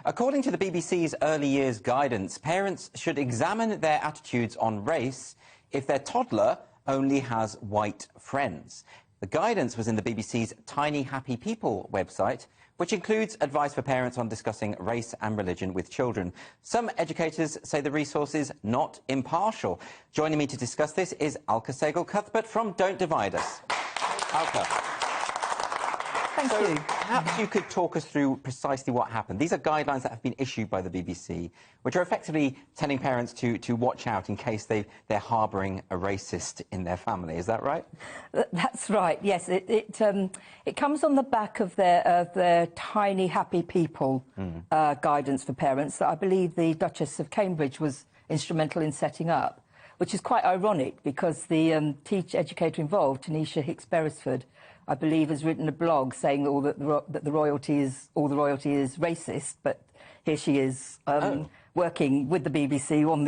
According to the BBC's early years guidance, parents should examine their attitudes on race if their toddler only has white friends. The guidance was in the BBC's Tiny Happy People website, which includes advice for parents on discussing race and religion with children. Some educators say the resource is not impartial. Joining me to discuss this is Alka Sehgal-Cuthbert from Don't Divide Us. Alka. Thank you. Perhaps you could talk us through precisely what happened. These are guidelines that have been issued by the BBC, which are effectively telling parents to watch out in case they're harbouring a racist in their family. Is that right? That's right, yes. It comes on the back of their Tiny Happy People guidance for parents that I believe the Duchess of Cambridge was instrumental in setting up, which is quite ironic because the educator involved, Tanisha Hicks-Beresford, I believe, has written a blog saying that the royalty is racist, but here she is working with the BBC on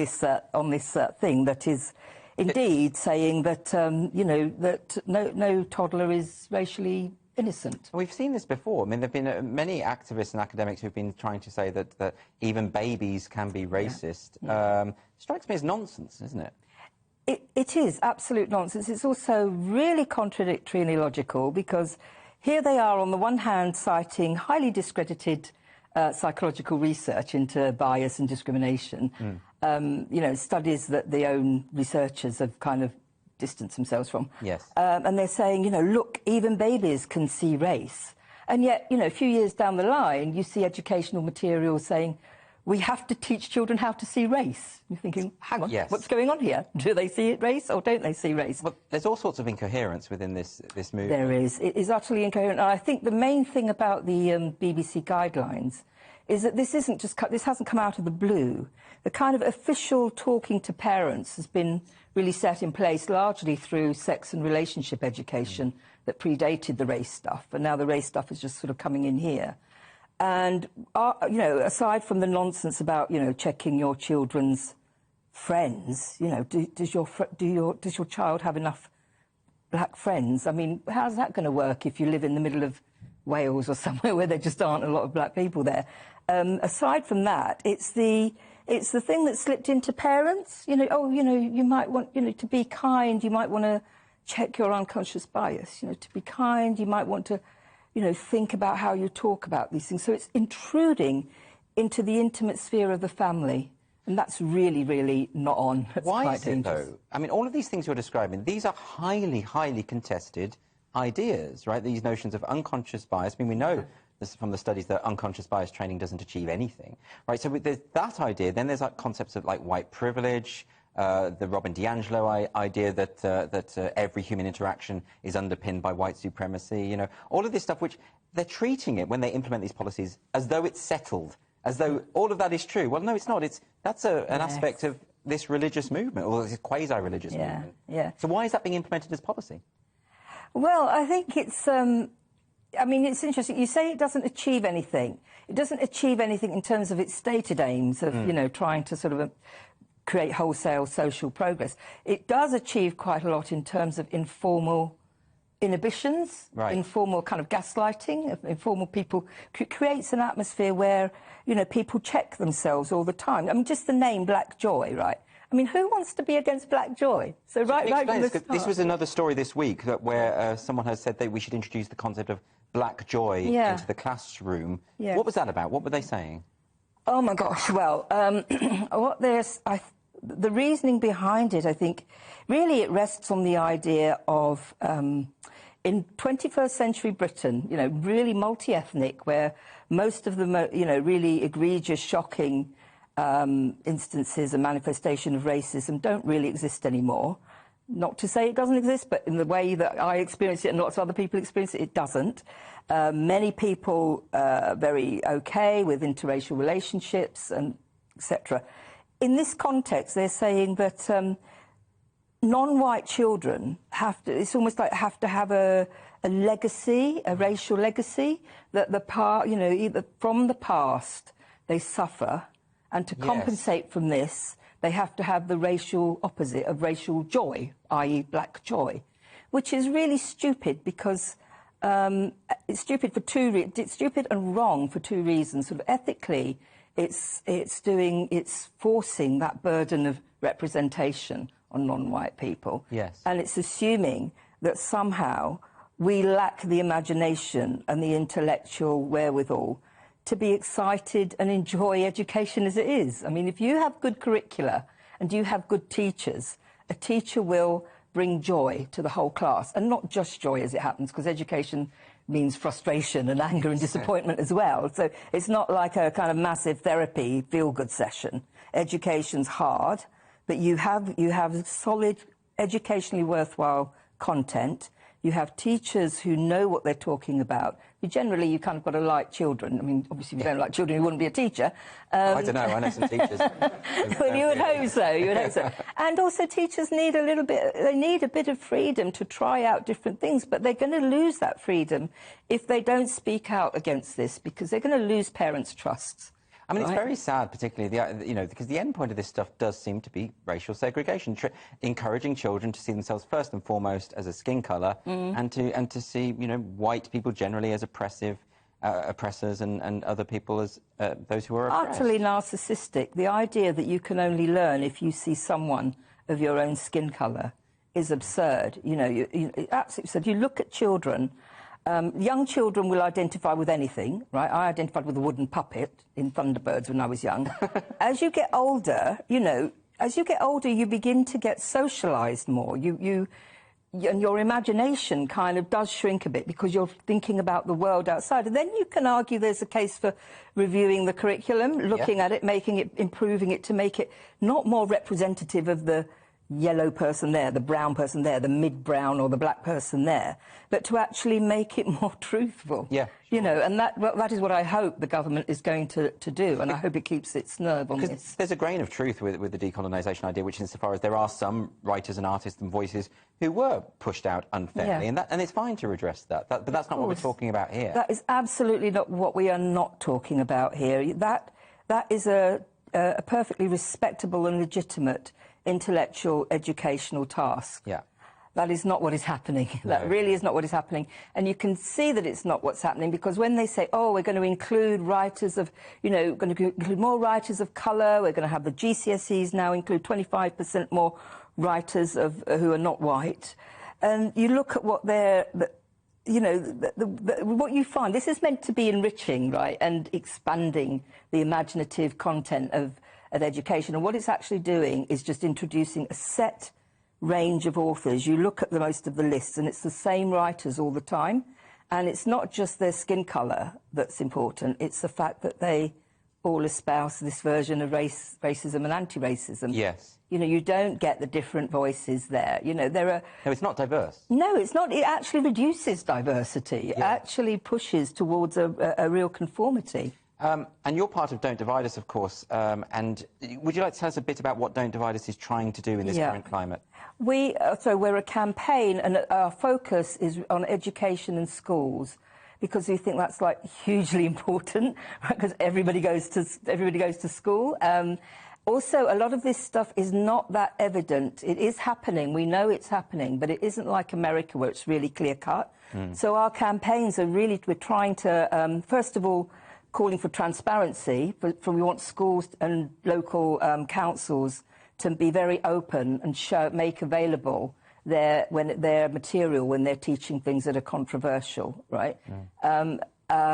this thing that is indeed saying that you know, that no toddler is racially innocent. We've seen this before. I mean, there have been many activists and academics who've been trying to say that even babies can be racist. Yeah. Strikes me as nonsense, isn't it? It is absolute nonsense. It's also really contradictory and illogical because here they are, on the one hand, citing highly discredited psychological research into bias and discrimination, you know, studies that the own researchers have kind of distanced themselves from. Yes. And they're saying, you know, look, even babies can see race. And yet, you know, a few years down the line, you see educational materials saying, we have to teach children how to see race. You're thinking, hang on, what's going on here? Do they see race or don't they see race? Well, there's all sorts of incoherence within this movement. There is. It is utterly incoherent. And I think the main thing about the BBC guidelines is that this hasn't come out of the blue. The kind of official talking to parents has been really set in place largely through sex and relationship education that predated the race stuff. And now the race stuff is just sort of coming in here. And, you know, aside from the nonsense about, you know, checking your children's friends, you know, does your child have enough black friends? I mean, how's that going to work if you live in the middle of Wales or somewhere where there just aren't a lot of black people there? Aside from that, it's the thing that slipped into parents. You know, oh, you know, you might want, you know, to be kind, you might want to check your unconscious bias. You know, to be kind, you might want to, you know, think about how you talk about these things. So it's intruding into the intimate sphere of the family, and that's really, really not on. That's Why is it, though? I mean, all of these things you're describing, these are highly, highly contested ideas, right? These notions of unconscious bias. I mean, we know this from the studies that unconscious bias training doesn't achieve anything, right? So there's that idea. Then there's like concepts of like white privilege, the Robin DiAngelo idea that every human interaction is underpinned by white supremacy, you know, all of this stuff, which they're treating it when they implement these policies as though it's settled, as though all of that is true. Well, no, it's not. That's an aspect of this religious movement, or this quasi-religious movement. Yeah. So why is that being implemented as policy? Well, I think it's, I mean, it's interesting. You say it doesn't achieve anything. It doesn't achieve anything in terms of its stated aims of, you know, trying to sort of create wholesale social progress. It does achieve quite a lot in terms of informal inhibitions, informal kind of gaslighting, informal people. Creates an atmosphere where, you know, people check themselves all the time. I mean, just the name Black Joy, right? I mean, who wants to be against Black Joy? So right from the start. This was another story this week where someone has said that we should introduce the concept of Black Joy into the classroom. Yeah. What was that about? What were they saying? Oh, my gosh. Well, the reasoning behind it, I think, really it rests on the idea of, in 21st century Britain, you know, really multi-ethnic, where most of the, you know, really egregious, shocking instances and manifestation of racism don't really exist anymore. Not to say it doesn't exist, but in the way that I experience it and lots of other people experience it, it doesn't. Many people are very okay with interracial relationships and etc. In this context, they're saying that non-white children have to, it's almost like have to have a legacy, a racial legacy, that you know, either from the past they suffer, and to compensate from this, they have to have the racial opposite of racial joy, i.e. Black Joy, which is really stupid because It's stupid for it's stupid and wrong for two reasons. Sort of ethically, it's forcing that burden of representation on non-white people. Yes. And it's assuming that somehow we lack the imagination and the intellectual wherewithal to be excited and enjoy education as it is. I mean, if you have good curricula and you have good teachers, a teacher will bring joy to the whole class, and not just joy as it happens, because education means frustration and anger and disappointment as well. So it's not like a kind of massive therapy feel-good session. Education's hard, but you have solid, educationally worthwhile content. You have teachers who know what they're talking about. Generally, you kind of got to like children. I mean, obviously, if you don't like children, you wouldn't be a teacher. I don't know. I know some teachers. Well, you would hope so. You would hope so. And also, teachers need a little bit. They need a bit of freedom to try out different things. But they're going to lose that freedom if they don't speak out against this, because they're going to lose parents' trusts. I mean, it's very sad, particularly, you know, because the end point of this stuff does seem to be racial segregation, encouraging children to see themselves first and foremost as a skin colour, and to see, you know, white people generally as oppressors and other people as those who are oppressed. Utterly narcissistic. The idea that you can only learn if you see someone of your own skin colour is absurd. You know, absolutely absurd. You look at children. Young children will identify with anything, right? I identified with a wooden puppet in Thunderbirds when I was young. As you get older, you know, you begin to get socialised more. And your imagination kind of does shrink a bit because you're thinking about the world outside. And then you can argue there's a case for reviewing the curriculum, looking at it, improving it to make it not more representative of the yellow person there, the brown person there, the mid-brown or the black person there, but to actually make it more truthful. Yeah, sure. You know, and that is what I hope the government is going to do, and I hope it keeps its nerve on this. There's a grain of truth with the decolonisation idea, which insofar as there are some writers and artists and voices who were pushed out unfairly, and it's fine to redress that, but that's not what we're talking about here. That is absolutely not what we are not talking about here. That is a perfectly respectable and legitimate intellectual educational task. Yeah. That is not what is happening. No. That really is not what is happening. And you can see that it's not what's happening, because when they say, oh, we're going to include writers of, you know, going to include more writers of colour, we're going to have the GCSEs now include 25% more writers who are not white, and you look at what they're... You know, what you find, this is meant to be enriching, right, and expanding the imaginative content of education. And what it's actually doing is just introducing a set range of authors. You look at most of the lists, and it's the same writers all the time. And it's not just their skin colour that's important. It's the fact that they all espouse this version of racism and anti-racism. Yes. You know, you don't get the different voices there. You know, there are... No, it's not diverse. No, it's not. It actually reduces diversity. It actually pushes towards a real conformity. And you're part of Don't Divide Us, of course. And would you like to tell us a bit about what Don't Divide Us is trying to do in this current climate? So we're a campaign, and our focus is on education and schools, because we think that's like hugely important, right? Because everybody goes to school. Also, a lot of this stuff is not that evident. It is happening. We know it's happening, but it isn't like America where it's really clear-cut. So our campaigns are really, we're trying to, first of all, calling for transparency. We want schools and local councils to be very open and make available their material when they're teaching things that are controversial, right?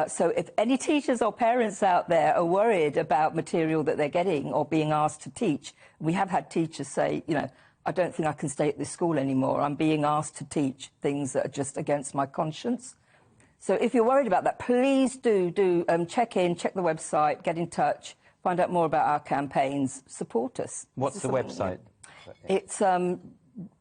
So if any teachers or parents out there are worried about material that they're getting or being asked to teach, we have had teachers say, you know, I don't think I can stay at this school anymore. I'm being asked to teach things that are just against my conscience. So if you're worried about that, please do check the website, get in touch, find out more about our campaigns, support us. What's the website? It's...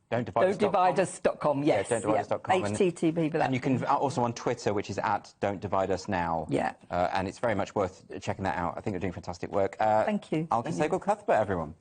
Don'tDivideUs.com. Yes. Yeah, Don'tDivideUs.com. HTTP. And you can also on Twitter, which is @Don'tDivideUsNow. Yeah. And it's very much worth checking that out. I think you're doing fantastic work. Thank you. Alka Sehgal-Cuthbert, everyone.